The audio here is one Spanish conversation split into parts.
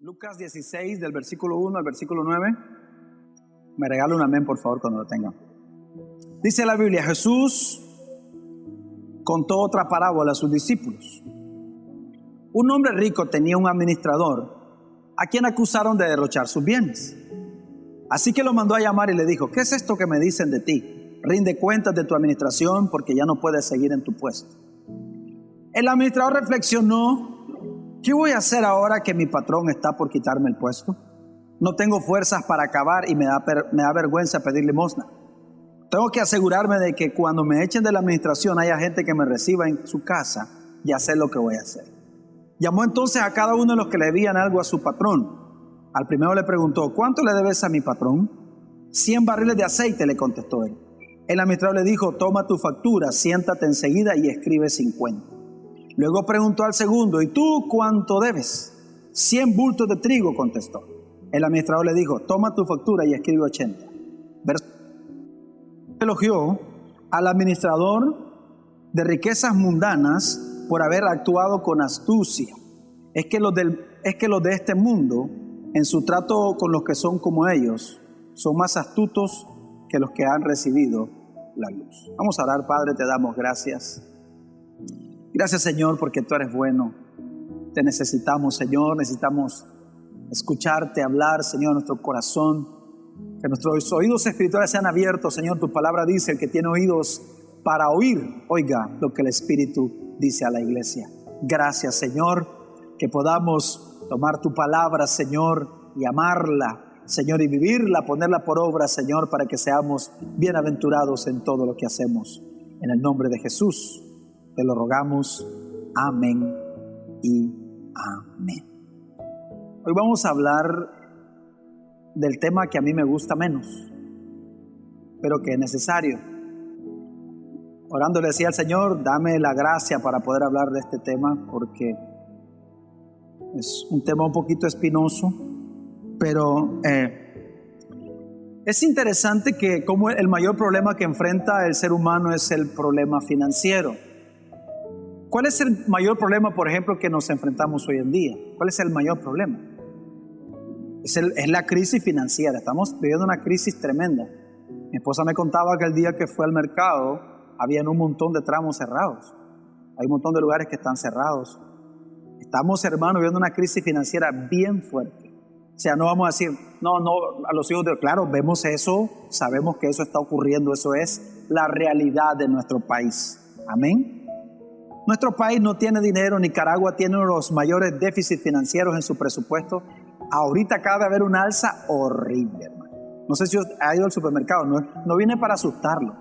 Lucas 16, del versículo 1 al versículo 9. Me regala un amén, por favor, cuando lo tengan. Dice la Biblia: Jesús contó otra parábola a sus discípulos. Un hombre rico tenía un administrador a quien acusaron de derrochar sus bienes. Así que lo mandó a llamar y le dijo: ¿qué es esto que me dicen de ti? Rinde cuentas de tu administración, porque ya no puedes seguir en tu puesto. El administrador reflexionó: ¿qué voy a hacer ahora que mi patrón está por quitarme el puesto? No tengo fuerzas para acabar y me da vergüenza pedir limosna. Tengo que asegurarme de que cuando me echen de la administración haya gente que me reciba en su casa, y sé lo que voy a hacer. Llamó entonces a cada uno de los que le debían algo a su patrón. Al primero le preguntó: ¿cuánto le debes a mi patrón? 100 barriles de aceite, le contestó él. El administrador le dijo: toma tu factura, siéntate enseguida y escribe 50. Luego preguntó al segundo: ¿y tú cuánto debes? 100 bultos de trigo, contestó. El administrador le dijo: toma tu factura y escribe 80. Elogió al administrador de riquezas mundanas por haber actuado con astucia. Es que los de este mundo, en su trato con los que son como ellos, son más astutos que los que han recibido la luz. Vamos a orar. Padre, te damos gracias. Gracias, Señor, porque tú eres bueno. Te necesitamos, Señor. Necesitamos escucharte hablar, Señor, en nuestro corazón. Que nuestros oídos espirituales sean abiertos, Señor. Tu palabra dice: el que tiene oídos para oír, oiga lo que el Espíritu dice a la iglesia. Gracias, Señor, que podamos tomar tu palabra, Señor, y amarla, Señor, y vivirla, ponerla por obra, Señor, para que seamos bienaventurados en todo lo que hacemos. En el nombre de Jesús te lo rogamos. Amén y amén. Hoy vamos a hablar del tema que a mí me gusta menos, pero que es necesario. Orando le decía al Señor: dame la gracia para poder hablar de este tema, porque es un tema un poquito espinoso, pero es interesante que como el mayor problema que enfrenta el ser humano es el problema financiero. ¿Cuál es el mayor problema, por ejemplo, que nos enfrentamos hoy en día? ¿Cuál es el mayor problema? Es la crisis financiera. Estamos viviendo una crisis tremenda. Mi esposa me contaba que el día que fue al mercado habían un montón de tramos cerrados. Hay un montón de lugares que están cerrados. Estamos, hermanos, viviendo una crisis financiera bien fuerte. O sea, no vamos a decir, no, a los hijos de... Claro, vemos eso, sabemos que eso está ocurriendo, eso es la realidad de nuestro país. Amén. Nuestro país no tiene dinero. Nicaragua tiene uno de los mayores déficits financieros en su presupuesto. Ahorita acaba de haber una alza horrible, hermano. No sé si ha ido al supermercado, no vine para asustarlo.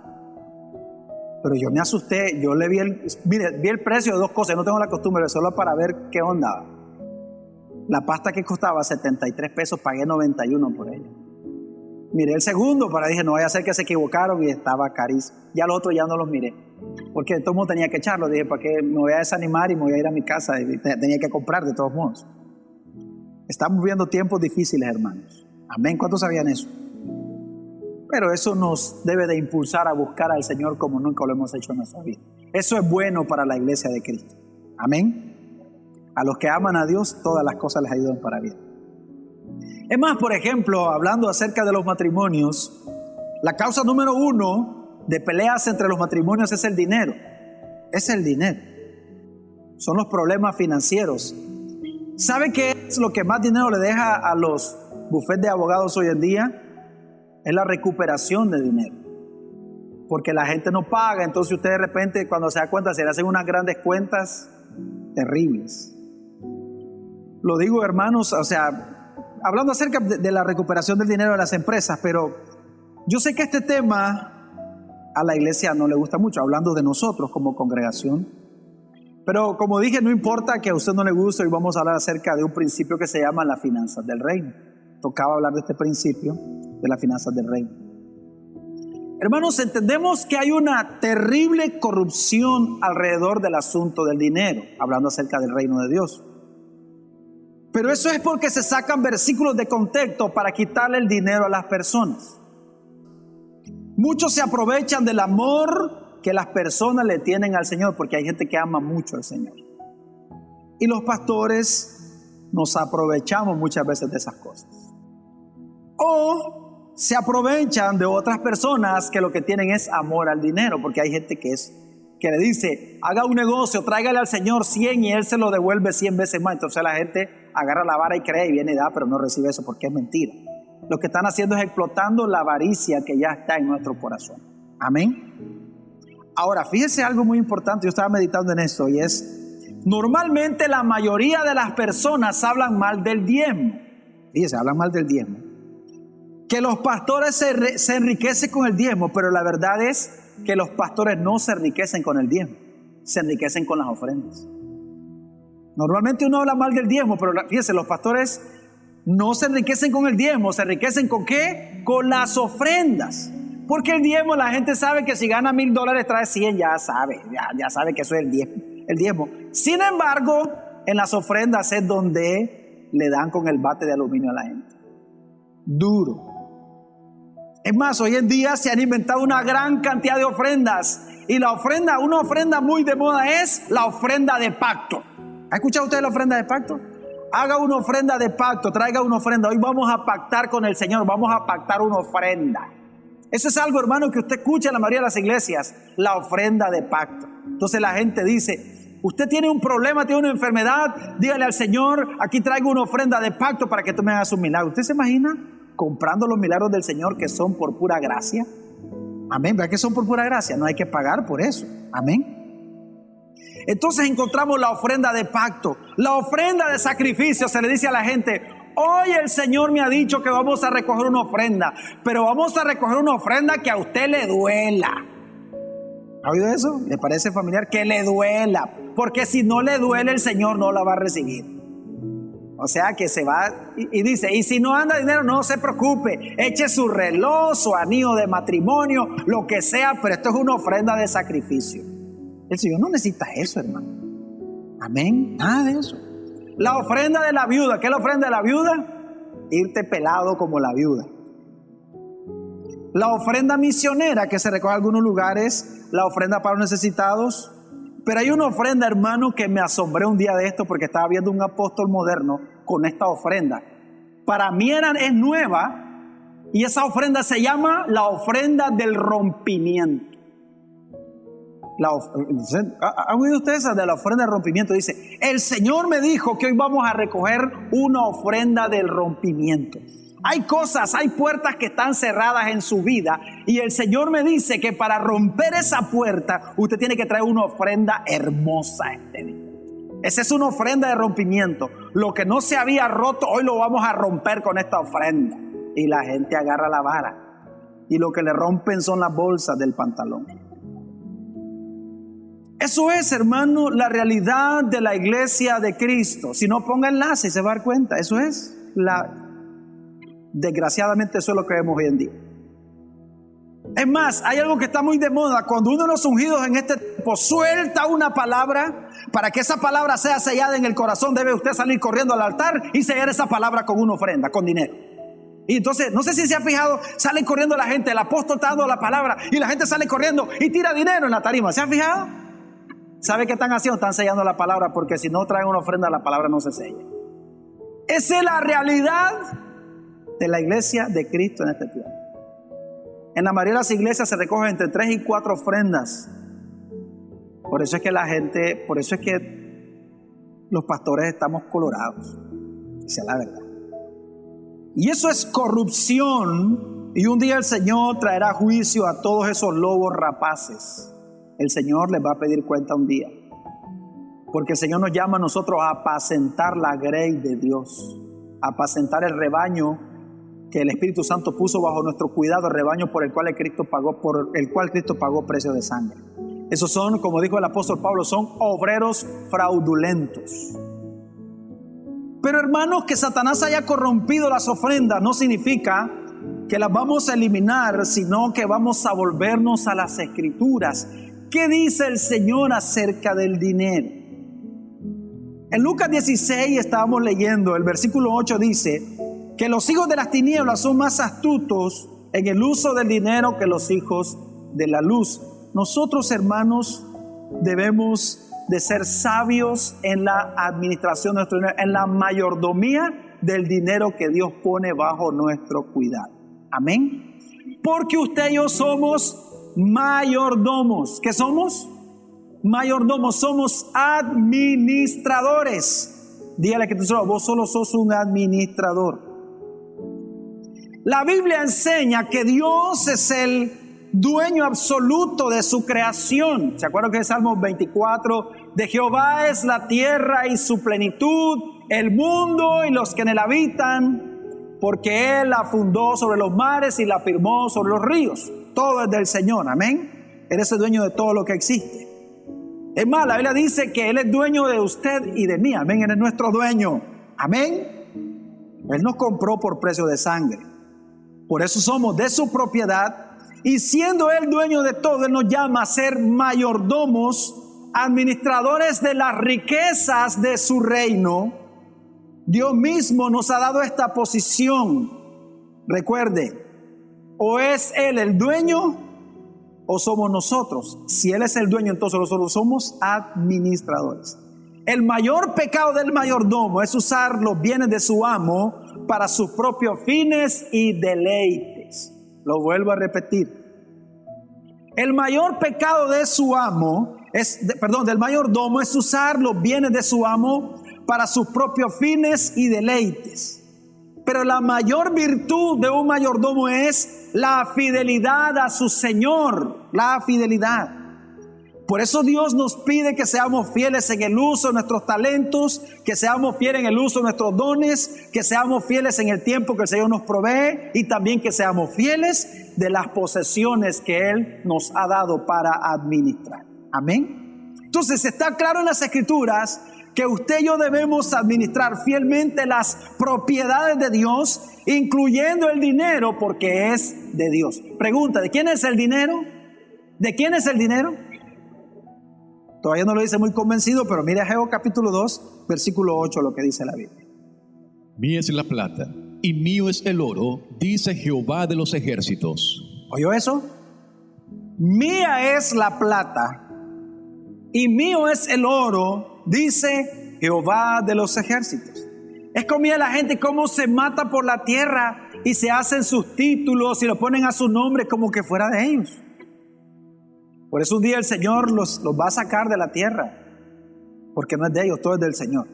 Pero yo me asusté. Yo le vi el precio de dos cosas. No tengo la costumbre, solo para ver qué onda. La pasta que costaba 73 pesos, pagué 91 por ella. Miré el segundo, dije, no vaya a ser que se equivocaron, y estaba carísimo. Ya los otros ya no los miré, porque de todo modo tenía que echarlo. Dije, ¿para qué me voy a desanimar y me voy a ir a mi casa? Y tenía que comprar de todos modos. Estamos viviendo tiempos difíciles, hermanos. Amén. ¿Cuántos sabían eso? Pero eso nos debe de impulsar a buscar al Señor como nunca lo hemos hecho en nuestra vida. Eso es bueno para la iglesia de Cristo. Amén. A los que aman a Dios, todas las cosas les ayudan para bien. Es más, por ejemplo, hablando acerca de los matrimonios, la causa número 1 de peleas entre los matrimonios es el dinero. Es el dinero. Son los problemas financieros. ¿Sabe qué es lo que más dinero le deja a los bufetes de abogados hoy en día? Es la recuperación de dinero. Porque la gente no paga, entonces usted de repente, cuando se da cuenta, se le hacen unas grandes cuentas terribles. Lo digo, hermanos, o sea, hablando acerca de la recuperación del dinero de las empresas, pero yo sé que este tema a la iglesia no le gusta mucho, hablando de nosotros como congregación. Pero como dije, no importa que a usted no le guste, hoy vamos a hablar acerca de un principio que se llama las finanzas del reino. Tocaba hablar de este principio de las finanzas del reino. Hermanos, entendemos que hay una terrible corrupción alrededor del asunto del dinero, hablando acerca del reino de Dios. Pero eso es porque se sacan versículos de contexto para quitarle el dinero a las personas. Muchos se aprovechan del amor que las personas le tienen al Señor, porque hay gente que ama mucho al Señor. Y los pastores nos aprovechamos muchas veces de esas cosas. O se aprovechan de otras personas que lo que tienen es amor al dinero, porque hay gente que le dice, haga un negocio, tráigale al Señor 100 y Él se lo devuelve 100 veces más. Entonces la gente agarra la vara y cree y viene y da, pero no recibe eso porque es mentira. Lo que están haciendo es explotando la avaricia que ya está en nuestro corazón. Amén. Ahora, fíjese algo muy importante, yo estaba meditando en esto y es, normalmente la mayoría de las personas hablan mal del diezmo. Fíjese, hablan mal del diezmo. Que los pastores se enriquecen con el diezmo, pero la verdad es que los pastores no se enriquecen con el diezmo, se enriquecen con las ofrendas. Normalmente uno habla mal del diezmo, pero fíjese, los pastores no se enriquecen con el diezmo, se enriquecen ¿con qué? Con las ofrendas. Porque el diezmo, la gente sabe que si gana $1,000 trae 100, ya sabe que eso es el diezmo. Sin embargo, en las ofrendas es donde le dan con el bate de aluminio a la gente. Duro. Es más, hoy en día se han inventado una gran cantidad de ofrendas. Y una ofrenda muy de moda es la ofrenda de pacto. ¿Ha escuchado usted la ofrenda de pacto? Haga una ofrenda de pacto, traiga una ofrenda. Hoy vamos a pactar con el Señor, vamos a pactar una ofrenda. Eso es algo, hermano, que usted escucha en la mayoría de las iglesias, la ofrenda de pacto. Entonces la gente dice, usted tiene un problema, tiene una enfermedad, dígale al Señor, aquí traigo una ofrenda de pacto para que tú me hagas un milagro. ¿Usted se imagina comprando los milagros del Señor que son por pura gracia? Amén, ¿verdad que son por pura gracia? No hay que pagar por eso. Amén. Entonces encontramos la ofrenda de pacto, la ofrenda de sacrificio. Se le dice a la gente, hoy el Señor me ha dicho que vamos a recoger una ofrenda, pero vamos a recoger una ofrenda que a usted le duela. ¿Ha oído eso? ¿Le parece familiar? Que le duela, porque si no le duele el Señor no la va a recibir. O sea que se va y dice, y si no anda dinero no se preocupe, eche su reloj, su anillo de matrimonio, lo que sea, pero esto es una ofrenda de sacrificio. El Señor no necesita eso, hermano. Amén, nada de eso. La ofrenda de la viuda, ¿qué es la ofrenda de la viuda? Irte pelado como la viuda. La ofrenda misionera que se recoge en algunos lugares, la ofrenda para los necesitados. Pero hay una ofrenda, hermano, que me asombré un día de esto porque estaba viendo un apóstol moderno con esta ofrenda. Para mí es nueva y esa ofrenda se llama la ofrenda del rompimiento. ¿Han oído ustedes de la ofrenda del rompimiento? Dice, el Señor me dijo que hoy vamos a recoger una ofrenda del rompimiento. Hay cosas, hay puertas que están cerradas en su vida y el Señor me dice que para romper esa puerta usted tiene que traer una ofrenda hermosa este día. Esa es una ofrenda de rompimiento. Lo que no se había roto hoy lo vamos a romper con esta ofrenda. Y la gente agarra la vara y lo que le rompen son las bolsas del pantalón. Eso es, hermano, la realidad de la iglesia de Cristo. Si no, ponga enlace y se va a dar cuenta. Eso es desgraciadamente eso es lo que vemos hoy en día. Es más, hay algo que está muy de moda. Cuando uno de los ungidos en este tiempo suelta una palabra, para que esa palabra sea sellada en el corazón, debe usted salir corriendo al altar y sellar esa palabra con una ofrenda, con dinero. Y entonces, no sé si se ha fijado, sale corriendo la gente, el apóstol está dando la palabra y la gente sale corriendo y tira dinero en la tarima. ¿Se ha fijado? ¿Sabe qué están haciendo? Están sellando la palabra, porque si no traen una ofrenda, la palabra no se sella. Esa es la realidad de la iglesia de Cristo en este tiempo. En la mayoría de las iglesias se recogen entre 3 y 4 ofrendas. Por eso es que los pastores estamos colorados. Esa es la verdad. Y eso es corrupción. Y un día el Señor traerá juicio a todos esos lobos rapaces. El Señor les va a pedir cuenta un día. Porque el Señor nos llama a nosotros a apacentar la grey de Dios. A apacentar el rebaño que el Espíritu Santo puso bajo nuestro cuidado, el rebaño por el cual Cristo pagó precio de sangre. Esos son, como dijo el apóstol Pablo, son obreros fraudulentos. Pero hermanos, que Satanás haya corrompido las ofrendas no significa que las vamos a eliminar, sino que vamos a volvernos a las Escrituras. ¿Qué dice el Señor acerca del dinero? En Lucas 16 estábamos leyendo, el versículo 8 dice que los hijos de las tinieblas son más astutos en el uso del dinero que los hijos de la luz. Nosotros, hermanos, debemos de ser sabios en la administración de nuestro dinero, en la mayordomía del dinero que Dios pone bajo nuestro cuidado. Amén. Porque usted y yo somos mayordomos. ¿Qué somos? Mayordomos, somos administradores. Dígale que vos solo sos un administrador. La Biblia enseña que Dios es el dueño absoluto de su creación. ¿Se acuerdan que es Salmo 24? De Jehová es la tierra y su plenitud, el mundo y los que en él habitan, porque Él la fundó sobre los mares y la firmó sobre los ríos. Todo es del Señor, amén. Él es el dueño de todo lo que existe. Es más, la Biblia dice que Él es dueño de usted y de mí, amén. Él es nuestro dueño, amén. Él nos compró por precio de sangre. Por eso somos de su propiedad. Y siendo Él dueño de todo, Él nos llama a ser mayordomos, administradores de las riquezas de su reino. Dios mismo nos ha dado esta posición. Recuerde, o es Él el dueño o somos nosotros. Si Él es el dueño, entonces nosotros somos administradores. El mayor pecado del mayordomo es usar los bienes de su amo para sus propios fines y deleites. Lo vuelvo a repetir. El mayor pecado de su amo del mayordomo es usar los bienes de su amo para sus propios fines y deleites. Pero la mayor virtud de un mayordomo es la fidelidad a su Señor, la fidelidad. Por eso Dios nos pide que seamos fieles en el uso de nuestros talentos, que seamos fieles en el uso de nuestros dones, que seamos fieles en el tiempo que el Señor nos provee y también que seamos fieles de las posesiones que Él nos ha dado para administrar. Amén. Entonces está claro en las Escrituras que usted y yo debemos administrar fielmente las propiedades de Dios, incluyendo el dinero, porque es de Dios. Pregunta, ¿de quién es el dinero? ¿De quién es el dinero? Todavía no lo dice muy convencido, pero mira Ageo capítulo 2, versículo 8, lo que dice la Biblia. Mía es la plata y mío es el oro, dice Jehová de los ejércitos. ¿Oyó eso? Mía es la plata y mío es el oro, dice Jehová de los ejércitos. Es como mira la gente cómo se mata por la tierra y se hacen sus títulos y lo ponen a su nombre como que fuera de ellos. Por eso un día el Señor los va a sacar de la tierra, porque no es de ellos, todo es del Señor.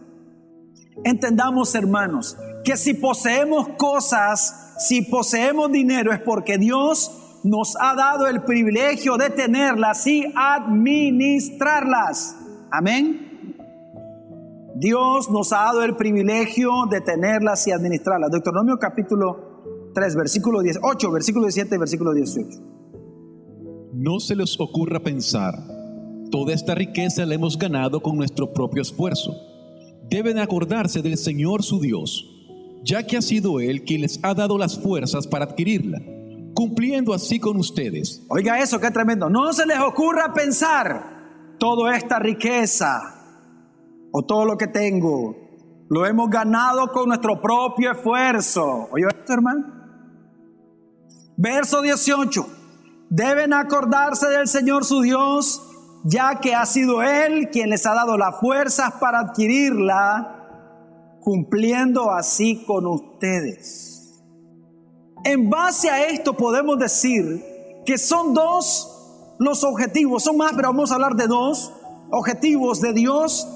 Entendamos, hermanos, que si poseemos cosas, si poseemos dinero, es porque Dios nos ha dado el privilegio de tenerlas y administrarlas. Amén. Dios nos ha dado el privilegio de tenerlas y administrarlas. Deuteronomio capítulo 3, versículo 8, versículo 17 y versículo 18. No se les ocurra pensar, toda esta riqueza la hemos ganado con nuestro propio esfuerzo. Deben acordarse del Señor su Dios, ya que ha sido Él quien les ha dado las fuerzas para adquirirla, cumpliendo así con ustedes. Oiga eso, qué tremendo. No se les ocurra pensar, toda esta riqueza o todo lo que tengo lo hemos ganado con nuestro propio esfuerzo. ¿Oyó esto, hermano? Verso 18. Deben acordarse del Señor su Dios, ya que ha sido Él quien les ha dado las fuerzas para adquirirla, cumpliendo así con ustedes. En base a esto podemos decir que son dos los objetivos, son más, pero vamos a hablar de dos objetivos de Dios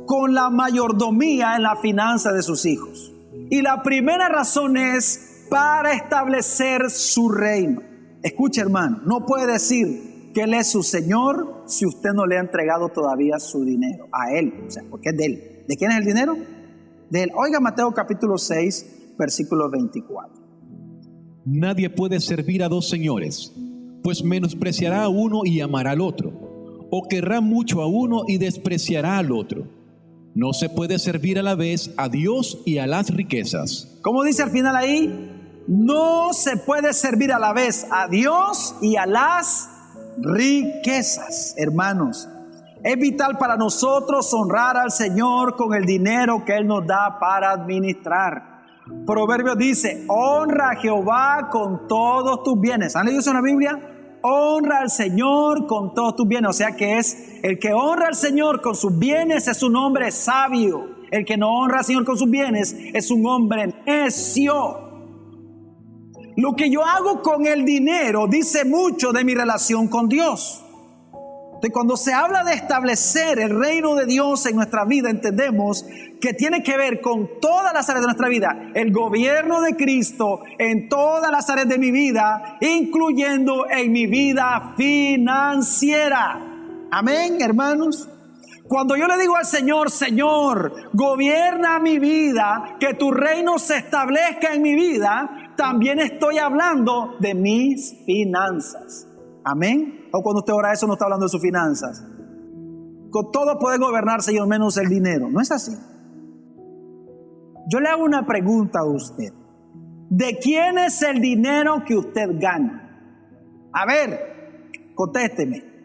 con la mayordomía en la finanza de sus hijos. Y la primera razón es para establecer su reino. Escuche, hermano, no puede decir que Él es su Señor si usted no le ha entregado todavía su dinero a Él, o sea, porque es de Él. ¿De quién es el dinero? De Él. Oiga Mateo capítulo 6, versículo 24. Nadie puede servir a dos señores, pues menospreciará a uno y amará al otro, o querrá mucho a uno y despreciará al otro. No se puede servir a la vez a Dios y a las riquezas. ¿Cómo dice al final ahí? No se puede servir a la vez a Dios y a las riquezas. Hermanos, es vital para nosotros honrar al Señor con el dinero que Él nos da para administrar. Proverbios dice, honra a Jehová con todos tus bienes. ¿Han leído eso en la Biblia? honra al Señor con todos tus bienes. O sea que es el que honra al Señor con sus bienes es un hombre sabio. El que no honra al Señor con sus bienes es un hombre necio. Lo que yo hago con el dinero dice mucho de mi relación con Dios. Entonces, cuando se habla de establecer el reino de Dios en nuestra vida, entendemos que tiene que ver con todas las áreas de nuestra vida. El gobierno de Cristo en todas las áreas de mi vida, incluyendo en mi vida financiera. Amén, hermanos. Cuando yo le digo al Señor, Señor, gobierna mi vida, que tu reino se establezca en mi vida, también estoy hablando de mis finanzas. Amén. O cuando usted ora eso no está hablando de sus finanzas. Con todo puede gobernar, Señor, menos el dinero. No es así. Yo le hago una pregunta a usted. ¿De quién es el dinero que usted gana? A ver, contésteme.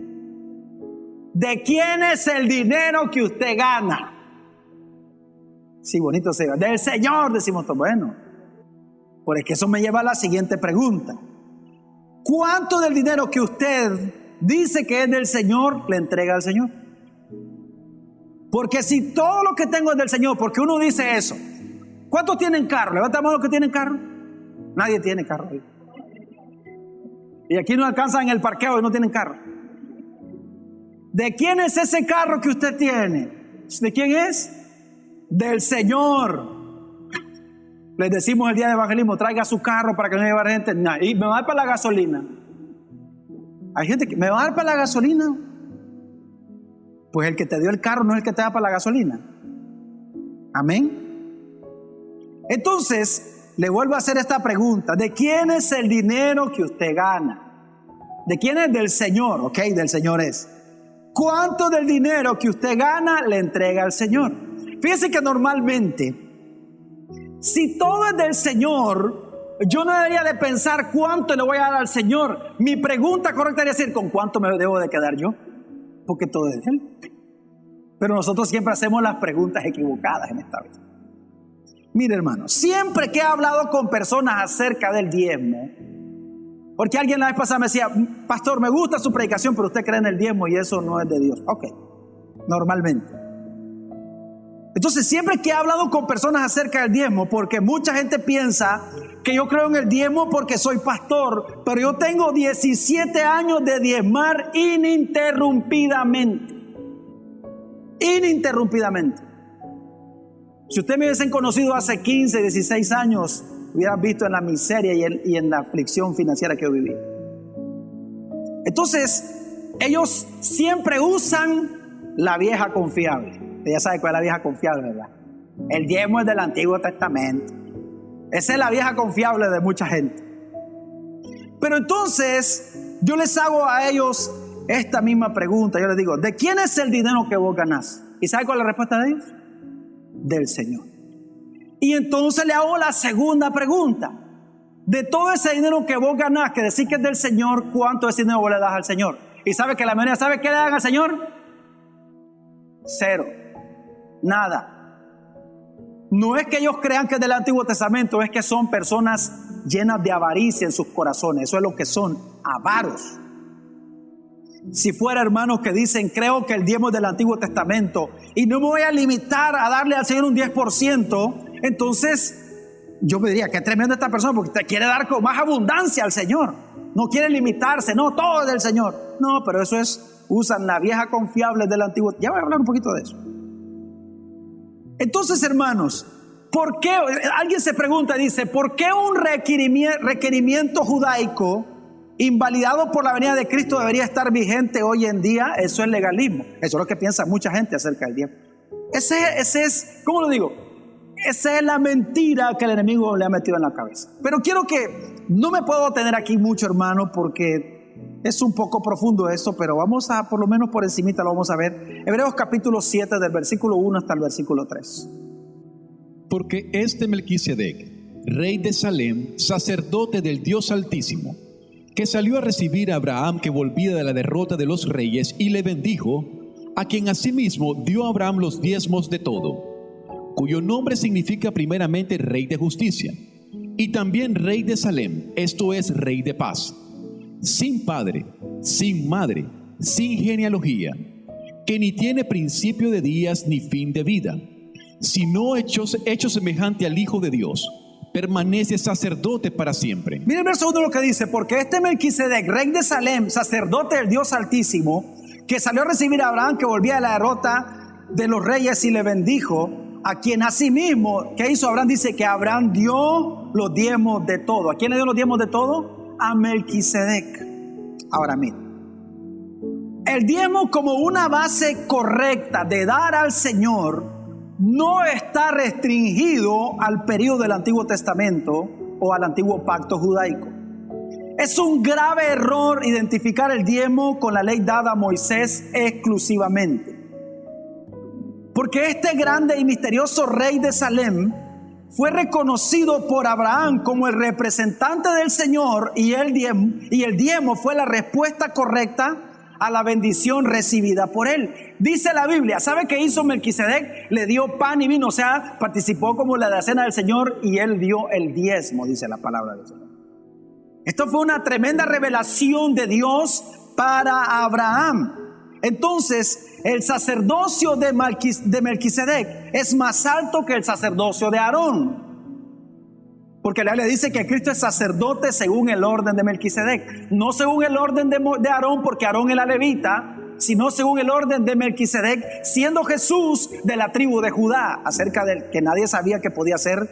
¿De quién es el dinero que usted gana? Sí, bonito se va. Del Señor, decimos todo. Bueno, pues es que eso me lleva a la siguiente pregunta. ¿Cuánto del dinero que usted dice que es del Señor le entrega al Señor? Porque si todo lo que tengo es del Señor, porque uno dice eso. ¿Cuántos tienen carro? Levanta la mano los que tienen carro. Nadie tiene carro ahí. Y aquí no alcanzan en el parqueo y no tienen carro. ¿De quién es ese carro que usted tiene? ¿De quién es? Del Señor. Les decimos el día de evangelismo, traiga su carro para que no lleve gente. Y me va a dar para la gasolina. Hay gente que me va a dar para la gasolina. Pues el que te dio el carro no es el que te da para la gasolina. Amén. Entonces, le vuelvo a hacer esta pregunta. ¿De quién es el dinero que usted gana? ¿De quién es? Del Señor. Ok, del Señor es. ¿Cuánto del dinero que usted gana le entrega al Señor? Fíjese que normalmente, si todo es del Señor, yo no debería de pensar cuánto le voy a dar al Señor. Mi pregunta correcta debería ser, ¿con cuánto me debo de quedar yo? Porque todo es de Él. Pero nosotros siempre hacemos las preguntas equivocadas en esta vida. Mire, hermano, siempre que he hablado con personas acerca del diezmo, porque alguien la vez pasada me decía, pastor, me gusta su predicación, pero usted cree en el diezmo y eso no es de Dios. Ok, normalmente. Entonces, siempre que he hablado con personas acerca del diezmo, porque mucha gente piensa que yo creo en el diezmo porque soy pastor, pero yo tengo 17 años de diezmar ininterrumpidamente. Ininterrumpidamente. Si ustedes me hubiesen conocido hace 15, 16 años, hubieran visto en la miseria y en la aflicción financiera que yo viví. Entonces, ellos siempre usan la vieja confiable. Usted ya sabe cuál es la vieja confiable, ¿verdad? El diezmo es del Antiguo Testamento. Esa es la vieja confiable de mucha gente. Pero entonces, yo les hago a ellos esta misma pregunta. Yo les digo, ¿de quién es el dinero que vos ganás? ¿Y sabe cuál es la respuesta de ellos? Del Señor. Y entonces le hago la segunda pregunta. De todo ese dinero que vos ganás, que decís que es del Señor, ¿cuánto de ese dinero vos le das al Señor? Y sabe que la mayoría, ¿sabe qué le dan al Señor? Cero. Nada. No es que ellos crean que es del Antiguo Testamento, es que son personas llenas de avaricia en sus corazones. Eso es lo que son, avaros. Si fuera, hermanos, que dicen, creo que el diezmo es del Antiguo Testamento y no me voy a limitar a darle al Señor un 10%, entonces yo me diría, qué tremenda esta persona, porque te quiere dar con más abundancia al Señor. No quiere limitarse, no, todo es del Señor. No, pero eso es, usan la vieja confiable del Antiguo. Ya voy a hablar un poquito de eso. Entonces, hermanos, ¿por qué? Alguien se pregunta, dice, ¿por qué un requerimiento judaico invalidado por la venida de Cristo debería estar vigente hoy en día? Eso es legalismo. Eso es lo que piensa mucha gente acerca del diezmo. Ese es, ¿cómo lo digo? Esa es la mentira que el enemigo le ha metido en la cabeza. Pero quiero que, no me puedo detener aquí mucho, hermano, porque es un poco profundo eso, pero vamos a, por lo menos por encimita lo vamos a ver. Hebreos capítulo 7, del versículo 1 hasta el versículo 3. Porque este Melquisedec, rey de Salem, sacerdote del Dios Altísimo, que salió a recibir a Abraham que volvía de la derrota de los reyes y le bendijo, a quien asimismo dio a Abraham los diezmos de todo, cuyo nombre significa primeramente rey de justicia, y también rey de Salem, esto es rey de paz, sin padre, sin madre, sin genealogía, que ni tiene principio de días ni fin de vida, sino hecho semejante al Hijo de Dios, permanece sacerdote para siempre. Mira el verso 1 lo que dice: porque este Melquisedec, rey de Salem, sacerdote del Dios Altísimo, que salió a recibir a Abraham, que volvía de la derrota de los reyes, y le bendijo, a quien asimismo, ¿qué hizo Abraham? Dice que Abraham dio los diezmos de todo. ¿A quién le dio los diezmos de todo? A Melquisedec. Ahora mira, el diezmo como una base correcta de dar al Señor no está restringido al periodo del Antiguo Testamento o al antiguo pacto judaico. Es un grave error identificar el diezmo con la ley dada a Moisés exclusivamente. Porque este grande y misterioso rey de Salem fue reconocido por Abraham como el representante del Señor, y el diezmo fue la respuesta correcta a la bendición recibida por él. Dice la Biblia, ¿sabe qué hizo Melquisedec? Le dio pan y vino, o sea, participó como la de la cena del Señor, y él dio el diezmo, dice la palabra del Señor. Esto fue una tremenda revelación de Dios para Abraham. Entonces, el sacerdocio de Melquisedec es más alto que el sacerdocio de Aarón. Porque la Biblia dice que Cristo es sacerdote según el orden de Melquisedec. No según el orden de Aarón, porque Aarón era levita, sino según el orden de Melquisedec, siendo Jesús de la tribu de Judá, acerca del que nadie sabía que podía ser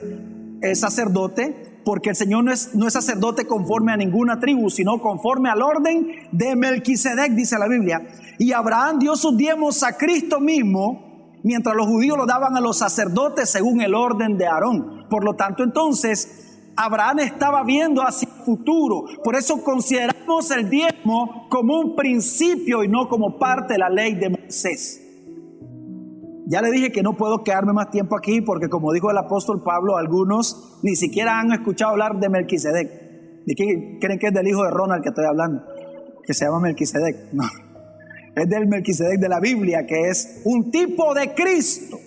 sacerdote, porque el Señor no es sacerdote conforme a ninguna tribu, sino conforme al orden de Melquisedec, dice la Biblia. Y Abraham dio sus diezmos a Cristo mismo, mientras los judíos lo daban a los sacerdotes según el orden de Aarón. Por lo tanto, entonces, Abraham estaba viendo hacia el futuro. Por eso consideramos el diezmo como un principio y no como parte de la ley de Moisés. Ya le dije que no puedo quedarme más tiempo aquí, porque como dijo el apóstol Pablo, algunos ni siquiera han escuchado hablar de Melquisedec. ¿De qué creen que es del hijo de Ronald que estoy hablando? Que se llama Melquisedec. No, es del Melquisedec de la Biblia, que es un tipo de Cristo.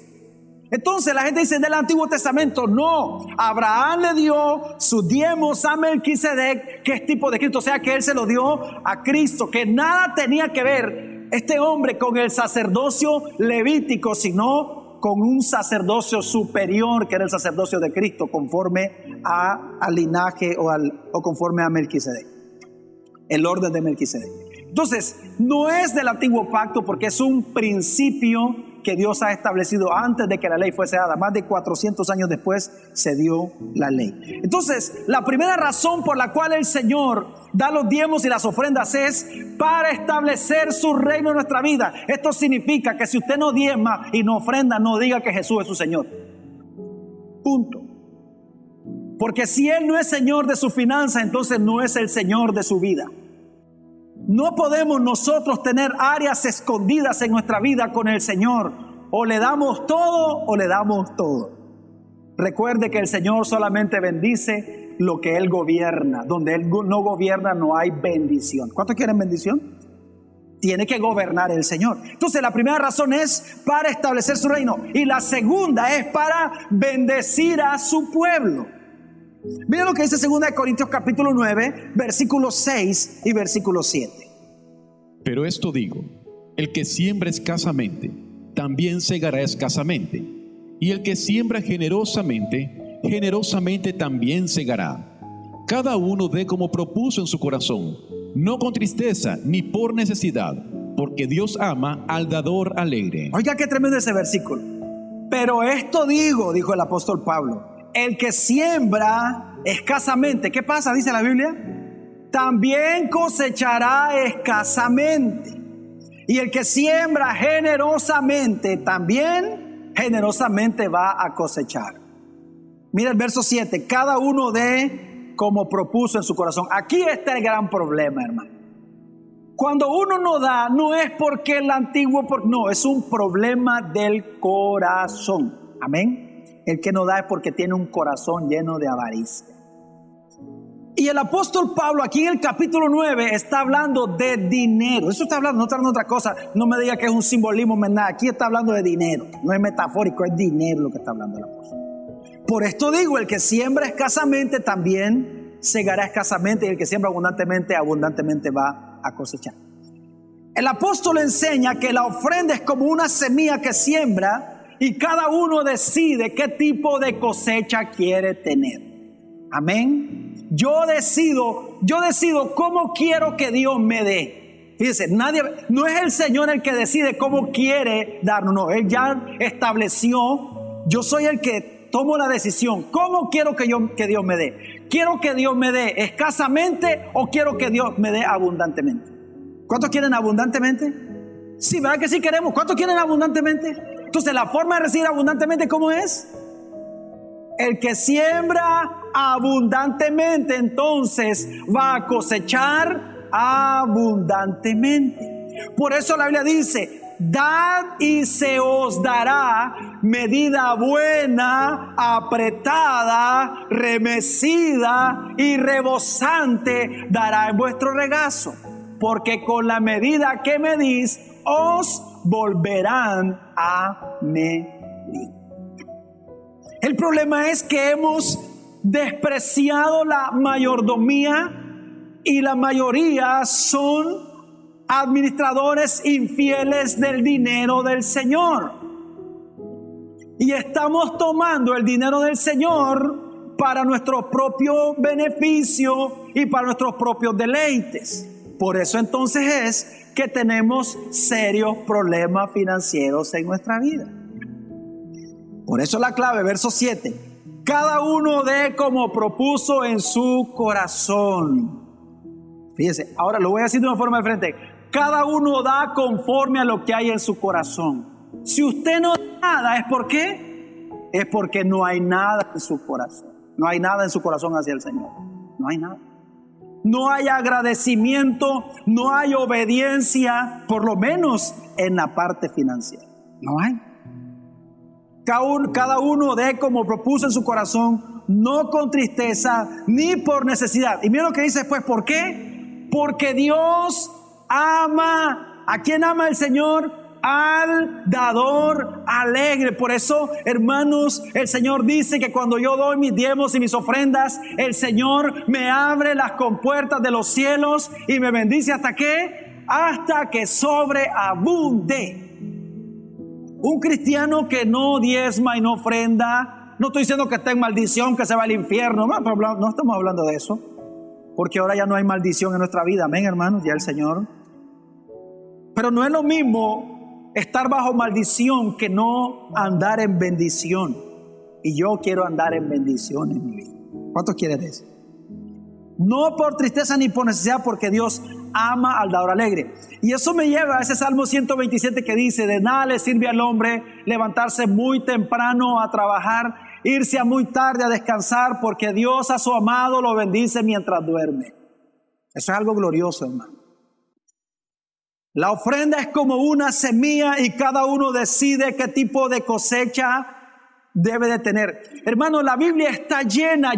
Entonces la gente dice del Antiguo Testamento. No, Abraham le dio sus diezmos a Melquisedec, que es tipo de Cristo, o sea que él se lo dio a Cristo, que nada tenía que ver este hombre con el sacerdocio levítico, sino con un sacerdocio superior, que era el sacerdocio de Cristo, conforme al linaje o conforme a Melquisedec, el orden de Melquisedec. Entonces, no es del antiguo pacto, porque es un principio que Dios ha establecido antes de que la ley fuese dada. Más de 400 años después se dio la ley. Entonces, la primera razón por la cual el Señor da los diezmos y las ofrendas es para establecer su reino en nuestra vida. Esto significa que si usted no diezma y no ofrenda, no diga que Jesús es su Señor. Punto. Porque si Él no es Señor de su finanza, entonces no es el Señor de su vida. No podemos nosotros tener áreas escondidas en nuestra vida con el Señor. O le damos todo o le damos todo. Recuerde que el Señor solamente bendice lo que Él gobierna. Donde Él no gobierna no hay bendición. ¿Cuántos quieren bendición? Tiene que gobernar el Señor. Entonces la primera razón es para establecer su reino. Y la segunda es para bendecir a su pueblo. Miren lo que dice 2 Corintios capítulo 9, versículos 6 y versículo 7. Pero esto digo, el que siembra escasamente, también segará escasamente. Y el que siembra generosamente, generosamente también segará. Cada uno dé como propuso en su corazón, no con tristeza ni por necesidad, porque Dios ama al dador alegre. Oiga, qué tremendo ese versículo. Pero esto digo, dijo el apóstol Pablo, el que siembra escasamente, ¿qué pasa? Dice la Biblia, también cosechará escasamente. Y el que siembra generosamente, también generosamente va a cosechar. Mira el verso 7, cada uno dé como propuso en su corazón. Aquí está el gran problema, hermano. Cuando uno no da, no es porque el antiguo, no, es un problema del corazón. Amén. El que no da es porque tiene un corazón lleno de avaricia. Y el apóstol Pablo aquí en el capítulo 9 está hablando de dinero. Eso está hablando, no está hablando de otra cosa. No me diga que es un simbolismo, nada. Aquí está hablando de dinero. No es metafórico, es dinero lo que está hablando el apóstol. Por esto digo, el que siembra escasamente también segará escasamente, y el que siembra abundantemente, abundantemente va a cosechar. El apóstol enseña que la ofrenda es como una semilla que siembra y cada uno decide qué tipo de cosecha quiere tener. Amén. Yo decido cómo quiero que Dios me dé. Fíjense, no es el Señor el que decide cómo quiere darnos, no, Él ya estableció. Yo soy el que tomo la decisión. ¿Cómo quiero que Dios me dé? ¿Quiero que Dios me dé escasamente o quiero que Dios me dé abundantemente? ¿Cuántos quieren abundantemente? Sí, ¿verdad que sí queremos? ¿Cuántos quieren abundantemente? Entonces, la forma de recibir abundantemente, ¿cómo es? El que siembra abundantemente, entonces va a cosechar abundantemente. Por eso la Biblia dice: dad y se os dará, medida buena, apretada, remecida y rebosante dará en vuestro regazo. Porque con la medida que medís, os volverán a medir. El problema es que hemos despreciado la mayordomía y la mayoría son administradores infieles del dinero del Señor. Y estamos tomando el dinero del Señor para nuestro propio beneficio y para nuestros propios deleites. Por eso entonces es que tenemos serios problemas financieros en nuestra vida. Por eso la clave, verso 7. Cada uno dé como propuso en su corazón. Fíjense, ahora lo voy a decir de una forma diferente. Cada uno da conforme a lo que hay en su corazón. Si usted no da nada, ¿es por qué? Es porque no hay nada en su corazón. No hay nada en su corazón hacia el Señor. No hay nada. No hay agradecimiento, no hay obediencia, por lo menos en la parte financiera. No hay. Cada uno dé como propuso en su corazón, no con tristeza ni por necesidad. Y mira lo que dice después, ¿por qué? Porque Dios ama. ¿A quién ama el Señor? Al dador alegre. Por eso, hermanos, el Señor dice que cuando yo doy mis diezmos y mis ofrendas, el Señor me abre las compuertas de los cielos y me bendice hasta que sobreabunde. Un cristiano que no diezma y no ofrenda, no estoy diciendo que está en maldición, que se va al infierno, no estamos hablando de eso, porque ahora ya no hay maldición en nuestra vida, amén, hermanos, ya el Señor. Pero no es lo mismo estar bajo maldición que no andar en bendición. Y yo quiero andar en bendición en mi vida. ¿Cuántos quieren eso? No por tristeza ni por necesidad, porque Dios ama al dador alegre. Y eso me lleva a ese Salmo 127 que dice: de nada le sirve al hombre levantarse muy temprano a trabajar, irse a muy tarde a descansar, porque Dios a su amado lo bendice mientras duerme. Eso es algo glorioso, hermano. La ofrenda es como una semilla y cada uno decide qué tipo de cosecha debe de tener. Hermano, la Biblia está llena,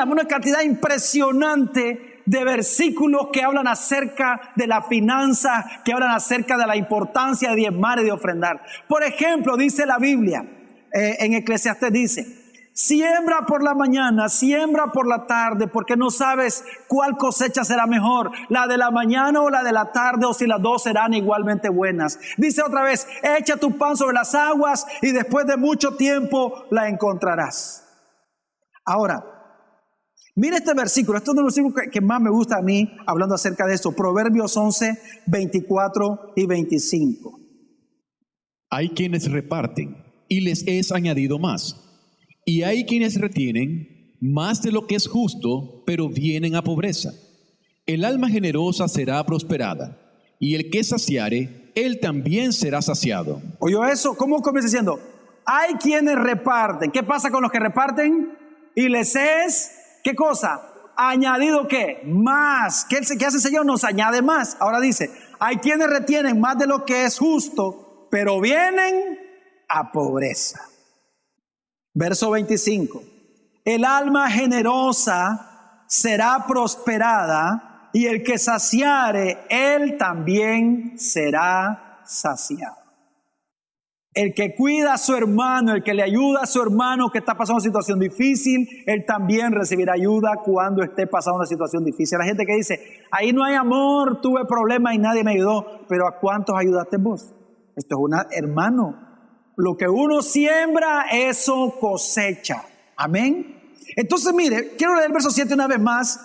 una cantidad impresionante de versículos que hablan acerca de la finanza, que hablan acerca de la importancia de diezmar y de ofrendar. Por ejemplo, dice la Biblia, en Eclesiastés dice: siembra por la mañana, siembra por la tarde, porque no sabes cuál cosecha será mejor, la de la mañana o la de la tarde, o si las dos serán igualmente buenas. Dice otra vez: echa tu pan sobre las aguas y después de mucho tiempo la encontrarás. Ahora, mire este versículo, este es uno de los versículos que más me gusta a mí, hablando acerca de esto. Proverbios 11, 24 y 25. Hay quienes reparten y les es añadido más. Y hay quienes retienen más de lo que es justo, pero vienen a pobreza. El alma generosa será prosperada, y el que saciare, él también será saciado. ¿Oyó eso? ¿Cómo comienza diciendo? Hay quienes reparten. ¿Qué pasa con los que reparten? Y les es, ¿qué cosa? Añadido, ¿qué? Más. ¿Qué hace el Señor? Nos añade más. Ahora dice: hay quienes retienen más de lo que es justo, pero vienen a pobreza. Verso 25. El alma generosa será prosperada, y el que saciare, él también será saciado. El que cuida a su hermano, el que le ayuda a su hermano que está pasando una situación difícil, él también recibirá ayuda cuando esté pasando una situación difícil. La gente que dice, ahí no hay amor, tuve problemas y nadie me ayudó, pero ¿a cuántos ayudaste vos? Esto es una, hermano, lo que uno siembra, eso cosecha. Amén. Entonces mire, quiero leer el verso 7 una vez más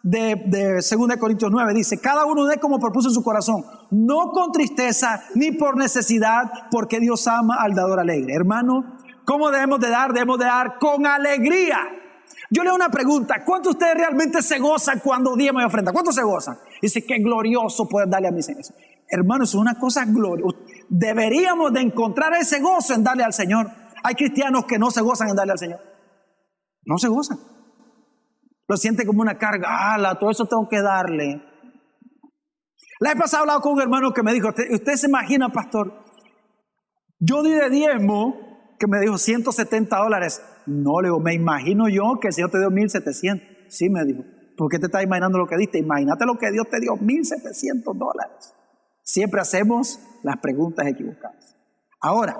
de 2 Corintios 9. Dice, cada uno dé como propuso en su corazón, no con tristeza ni por necesidad, porque Dios ama al dador alegre. Hermano, ¿cómo debemos de dar? Debemos de dar con alegría. Yo le hago una pregunta, ¿cuántos de ustedes realmente se gozan cuando diezman y ofrendan? ¿Cuántos se gozan? Dice, qué glorioso poder darle a mis señores. Hermano, eso es una cosa gloriosa. Deberíamos de encontrar ese gozo en darle al Señor. Hay cristianos que no se gozan en darle al Señor. No se gozan. Lo siente como una carga. Todo eso tengo que darle. La vez pasada he hablado con un hermano que me dijo, ¿usted se imagina, pastor? Yo di de diezmo, que me dijo $170. No, le digo, me imagino yo que el Señor te dio 1,700. Sí, me dijo. ¿Por qué te estás imaginando lo que diste? Imagínate lo que Dios te dio, $1,700. Siempre hacemos las preguntas equivocadas. Ahora,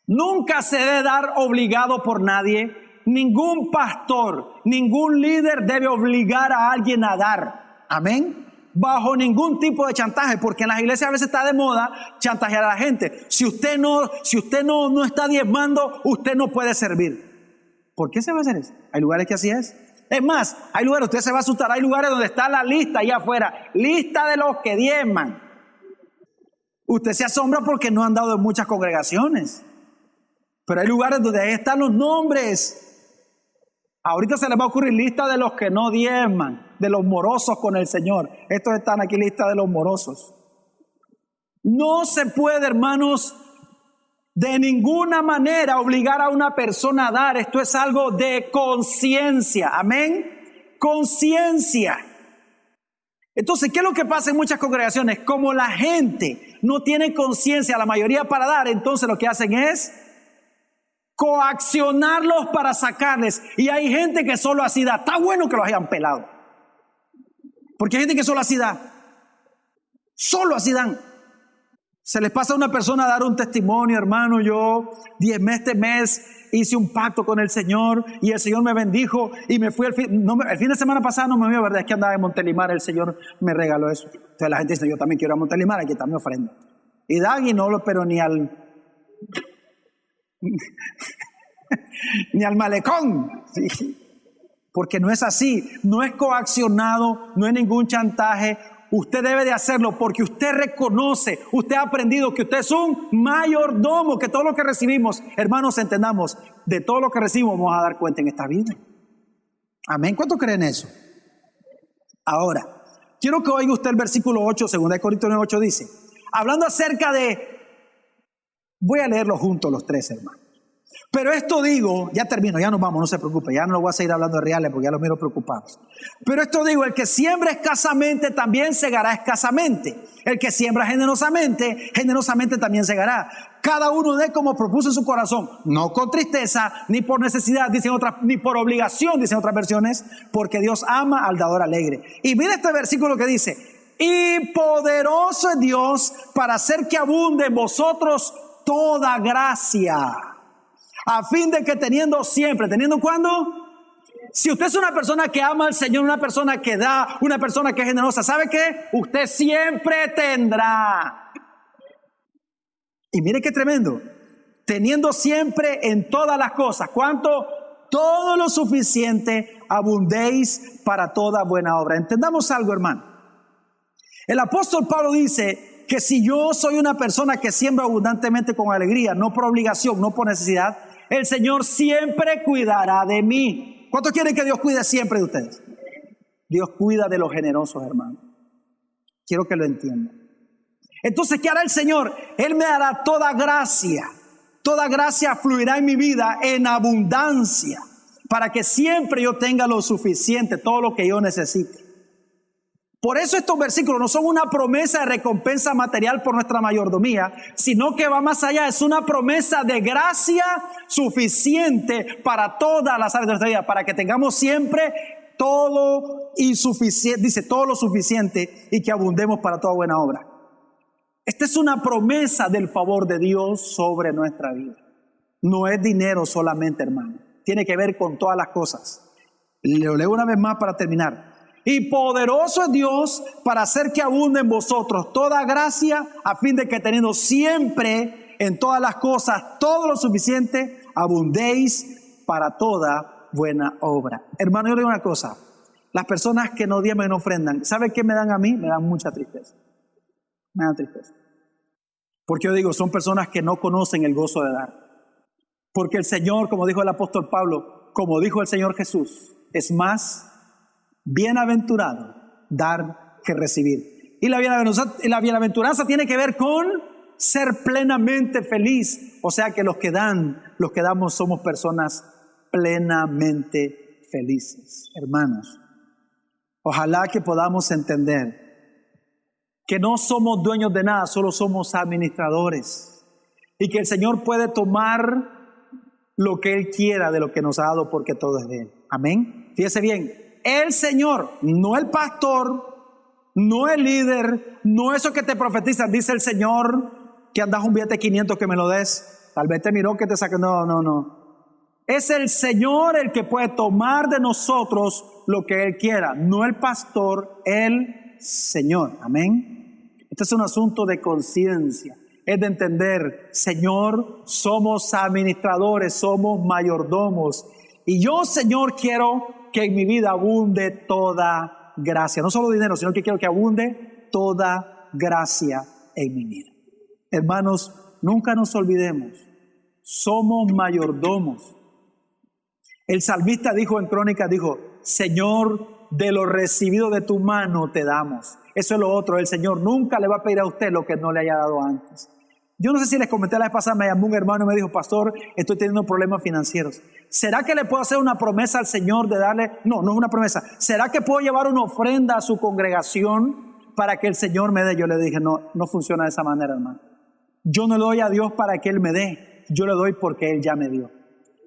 nunca se debe dar obligado por nadie. Ningún pastor, ningún líder debe obligar a alguien a dar. Amén. Bajo ningún tipo de chantaje, porque en las iglesias a veces está de moda chantajear a la gente. Si usted no está diezmando, usted no puede servir. ¿Por qué se va a hacer eso? Hay lugares que así es. Es más, hay lugares, usted se va a asustar, hay lugares donde está la lista allá afuera, lista de los que diezman. Usted se asombra porque no han dado en muchas congregaciones, pero hay lugares donde ahí están los nombres. Ahorita se les va a ocurrir lista de los que no diezman, de los morosos con el Señor. Estos están aquí, lista de los morosos. No se puede, hermanos, de ninguna manera obligar a una persona a dar. Esto es algo de conciencia. Amén. Conciencia. Entonces, ¿qué es lo que pasa en muchas congregaciones? Como la gente no tiene conciencia, la mayoría para dar, entonces lo que hacen es coaccionarlos para sacarles. Y hay gente que solo así da. Está bueno que los hayan pelado, porque hay gente que solo así da. Solo así dan. Se les pasa a una persona a dar un testimonio, hermano, yo diezmé este mes, hice un pacto con el Señor y el Señor me bendijo y me fui el fin de semana pasado no me vio, verdad, es que andaba en Montelimar, el Señor me regaló eso. Entonces la gente dice, yo también quiero ir a Montelimar, aquí está mi ofrenda. Y dan y no lo, pero ni al ni al malecón. Sí. Porque no es así, no es coaccionado, no es ningún chantaje. Usted debe de hacerlo porque usted reconoce, usted ha aprendido que usted es un mayordomo, que todo lo que recibimos, hermanos, entendamos, de todo lo que recibimos vamos a dar cuenta en esta vida. Amén. ¿Cuántos creen eso? Ahora, quiero que oiga usted el versículo 8, 2 Corintios 9:8 dice, hablando acerca de, voy a leerlo juntos los tres, hermanos. Pero esto digo, ya termino, ya nos vamos, no se preocupe, ya no lo voy a seguir hablando de reales porque ya los miro preocupados. Pero esto digo, el que siembra escasamente también segará escasamente. El que siembra generosamente, generosamente también segará. Cada uno dé como propuso en su corazón, no con tristeza, ni por necesidad, dicen otras, ni por obligación, dicen otras versiones, porque Dios ama al dador alegre. Y mira este versículo que dice, y poderoso es Dios para hacer que abunde en vosotros toda gracia. A fin de que teniendo siempre, ¿teniendo cuándo? Si usted es una persona que ama al Señor, una persona que da, una persona que es generosa, ¿sabe qué? Usted siempre tendrá. Y mire qué tremendo. Teniendo siempre en todas las cosas, ¿cuánto? Todo lo suficiente, abundéis para toda buena obra. Entendamos algo, hermano. El apóstol Pablo dice que si yo soy una persona que siembra abundantemente con alegría, no por obligación, no por necesidad, el Señor siempre cuidará de mí. ¿Cuántos quieren que Dios cuide siempre de ustedes? Dios cuida de los generosos, hermano. Quiero que lo entiendan. Entonces, ¿qué hará el Señor? Él me dará toda gracia. Toda gracia fluirá en mi vida en abundancia, para que siempre yo tenga lo suficiente, todo lo que yo necesite. Por eso estos versículos no son una promesa de recompensa material por nuestra mayordomía, sino que va más allá, es una promesa de gracia suficiente para todas las áreas de nuestra vida, para que tengamos siempre todo y suficiente, dice todo lo suficiente y que abundemos para toda buena obra. Esta es una promesa del favor de Dios sobre nuestra vida. No es dinero solamente, hermano. Tiene que ver con todas las cosas. Lo leo una vez más para terminar. Y poderoso es Dios para hacer que abunde en vosotros toda gracia, a fin de que teniendo siempre en todas las cosas todo lo suficiente, abundéis para toda buena obra. Hermano, yo le digo una cosa. Las personas que no diezman y no ofrendan, ¿sabe qué me dan a mí? Me dan mucha tristeza. Me dan tristeza. Porque yo digo, son personas que no conocen el gozo de dar. Porque el Señor, como dijo el apóstol Pablo, como dijo el Señor Jesús, es más bienaventurado dar que recibir. Y la bienaventuranza tiene que ver con ser plenamente feliz. O sea que los que dan, los que damos, somos personas plenamente felices. Hermanos, ojalá que podamos entender que no somos dueños de nada, solo somos administradores. Y que el Señor puede tomar lo que Él quiera de lo que nos ha dado, porque todo es de Él. Amén. Fíjese bien, el Señor, no el pastor, no el líder, no eso que te profetizan. Dice el Señor que andas un billete de 500 que me lo des. Tal vez te miró que te saque. No. Es el Señor el que puede tomar de nosotros lo que Él quiera, no el pastor, el Señor. Amén. Este es un asunto de conciencia. Es de entender, Señor, somos administradores, somos mayordomos. Y yo, Señor, quiero que en mi vida abunde toda gracia. No solo dinero, sino que quiero que abunde toda gracia en mi vida. Hermanos, nunca nos olvidemos, somos mayordomos. El salmista dijo en Crónicas, dijo, Señor, de lo recibido de tu mano te damos. Eso es lo otro, el Señor nunca le va a pedir a usted lo que no le haya dado antes. Yo no sé si les comenté la vez pasada, me llamó un hermano y me dijo, pastor, estoy teniendo problemas financieros. ¿Será que le puedo hacer una promesa al Señor de darle? No es una promesa. ¿Será que puedo llevar una ofrenda a su congregación para que el Señor me dé? Yo le dije, no funciona de esa manera, hermano. Yo no le doy a Dios para que Él me dé. Yo le doy porque Él ya me dio.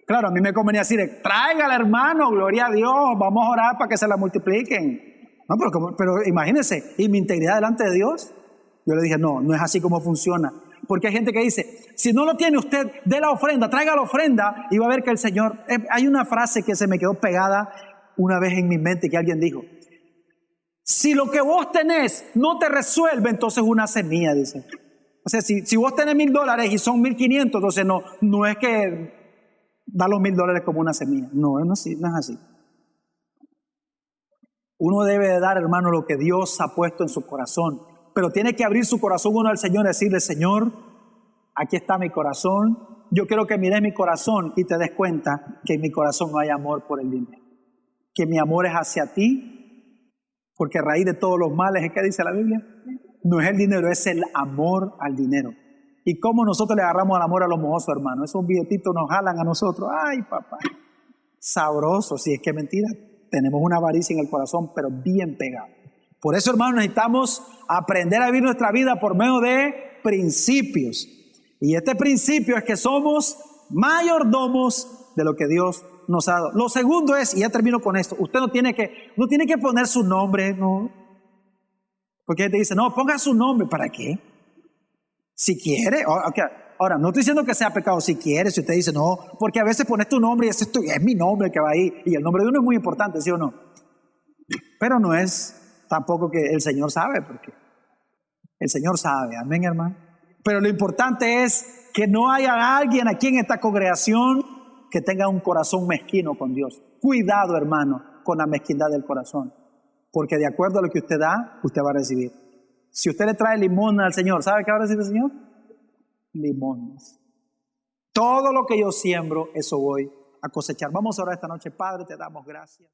Claro, a mí me convenía decir, tráigale, hermano, gloria a Dios, vamos a orar para que se la multipliquen. No, pero imagínense, y mi integridad delante de Dios. Yo le dije, no es así como funciona. Porque hay gente que dice, si no lo tiene usted, dé la ofrenda, traiga la ofrenda y va a ver que el Señor... Hay una frase que se me quedó pegada una vez en mi mente que alguien dijo, si lo que vos tenés no te resuelve, entonces una semilla, dice. O sea, si vos tenés $1,000 y son 1,500, entonces no es que da los $1,000 como una semilla. No es así. Uno debe de dar, hermano, lo que Dios ha puesto en su corazón. Pero tiene que abrir su corazón uno al Señor y decirle, Señor, aquí está mi corazón. Yo quiero que mires mi corazón y te des cuenta que en mi corazón no hay amor por el dinero. Que mi amor es hacia ti, porque raíz de todos los males, ¿qué dice la Biblia? No es el dinero, es el amor al dinero. ¿Y cómo nosotros le agarramos al amor a los mojosos, hermano? Esos billetitos nos jalan a nosotros. Ay, papá, sabroso, si es que mentira. Tenemos una avaricia en el corazón, pero bien pegada. Por eso, hermanos, necesitamos aprender a vivir nuestra vida por medio de principios. Y este principio es que somos mayordomos de lo que Dios nos ha dado. Lo segundo es, y ya termino con esto, usted no tiene que poner su nombre, no. Porque él te dice, no, ponga su nombre, ¿para qué? Si quiere, okay. Ahora, no estoy diciendo que sea pecado si quiere, si usted dice, no, porque a veces pones tu nombre y es mi nombre que va ahí, y el nombre de uno es muy importante, ¿sí o no? Pero no es tampoco que el Señor sabe, porque el Señor sabe, amén, hermano. Pero lo importante es que no haya alguien aquí en esta congregación que tenga un corazón mezquino con Dios. Cuidado, hermano, con la mezquindad del corazón, porque de acuerdo a lo que usted da, usted va a recibir. Si usted le trae limón al Señor, ¿sabe qué va a recibir el Señor? Limones. Todo lo que yo siembro, eso voy a cosechar. Vamos a orar esta noche. Padre, te damos gracias.